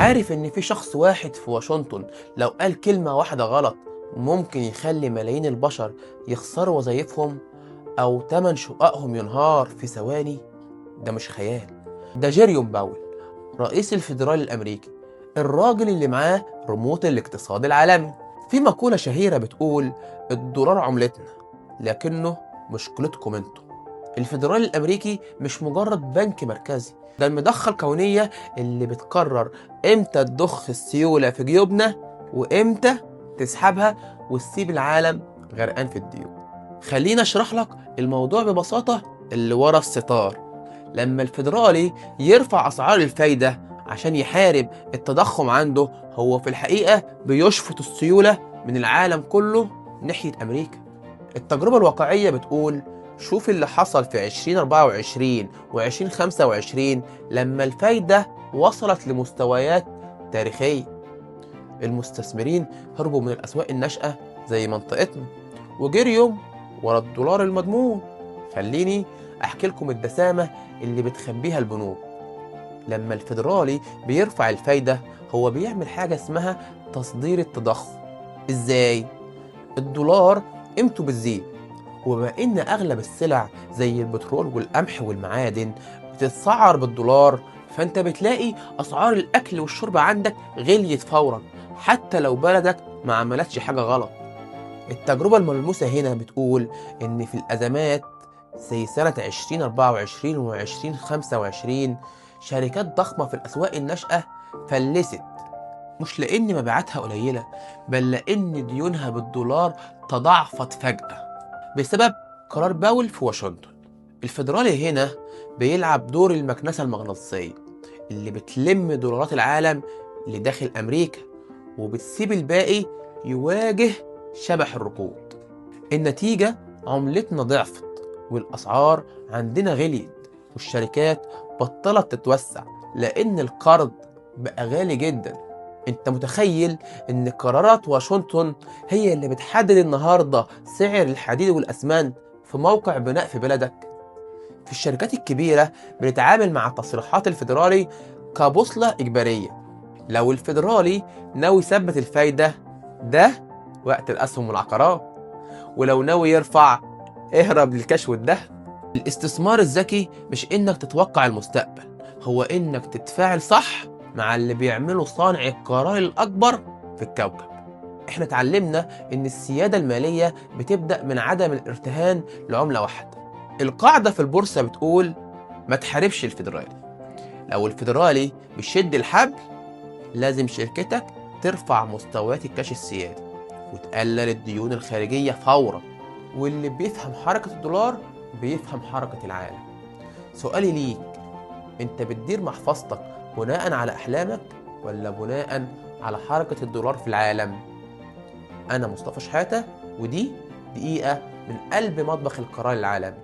عارف إن في شخص واحد في واشنطن لو قال كلمة واحدة غلط ممكن يخلي ملايين البشر يخسروا وظايفهم أو تمن شققهم ينهار في ثواني؟ ده مش خيال، ده جيروم باول رئيس الفيدرالي الأمريكي، الراجل اللي معاه ريموت الاقتصاد العالمي. في مقولة شهيرة بتقول الدولار عملتنا لكنه مشكلتكم انتوا. الفيدرالي الأمريكي مش مجرد بنك مركزي، ده المضخة الكونية اللي بتقرر امتى تضخ السيولة في جيوبنا وامتى تسحبها وتسيب العالم غرقان في الديون. خلينا اشرح لك الموضوع ببساطة اللي ورا الستار. لما الفيدرالي يرفع أسعار الفايدة عشان يحارب التضخم عنده، هو في الحقيقة بيشفط السيولة من العالم كله ناحية أمريكا. التجربة الواقعية بتقول شوف اللي حصل في 2024 و 2025 لما الفايدة وصلت لمستويات تاريخية. المستثمرين هربوا من الأسواق الناشئة زي منطقتنا وجريوا ورا الدولار المضمون. خليني أحكي لكم الدسامة اللي بتخبيها البنوك. لما الفيدرالي بيرفع الفايدة هو بيعمل حاجة اسمها تصدير التضخم. إزاي؟ الدولار قيمته بتزيد، وبما إن أغلب السلع زي البترول والقمح والمعادن بتتسعر بالدولار، فأنت بتلاقي أسعار الأكل والشرب عندك غليت فورا حتى لو بلدك ما عملتش حاجة غلط. التجربة الملموسة هنا بتقول إن في الأزمات زي سنة 2024 و 2025 شركات ضخمة في الأسواق الناشئة فلست، مش لأن مبيعاتها قليلة بل لأن ديونها بالدولار تضاعفت فجأة بسبب قرار باول في واشنطن. الفيدرالي هنا بيلعب دور المكنسة المغناطيسية اللي بتلم دولارات العالم لداخل أمريكا وبتسيب الباقي يواجه شبح الركود. النتيجة عملتنا ضعفت والأسعار عندنا غليت والشركات بطلت تتوسع لأن القرض بقى غالي جدا. انت متخيل ان قرارات واشنطن هي اللي بتحدد النهاردة سعر الحديد والأسمنت في موقع بناء في بلدك؟ في الشركات الكبيرة بنتعامل مع تصريحات الفيدرالي كبوصلة إجبارية. لو الفيدرالي ناوي يثبت الفايدة ده وقت الأسهم والعقارات، ولو ناوي يرفع اهرب للكاش والدهب. الاستثمار الذكي مش إنك تتوقع المستقبل، هو إنك تتفاعل صح مع اللي بيعمله صانع القرار الأكبر في الكوكب. احنا اتعلمنا إن السيادة المالية بتبدأ من عدم الارتهان لعملة واحدة. القاعدة في البورصة بتقول ما تحاربش الفيدرالي، لو الفيدرالي بيشد الحبل لازم شركتك ترفع مستويات الكاش السيادي وتقلل الديون الخارجية فورا. واللي بيفهم حركة الدولار بيفهم حركة العالم. سؤالي ليك، انت بتدير محفظتك بناء على أحلامك ولا بناء على حركة الدولار في العالم؟ أنا مصطفى شحاتة ودي دقيقة من قلب مطبخ القرار العالمي.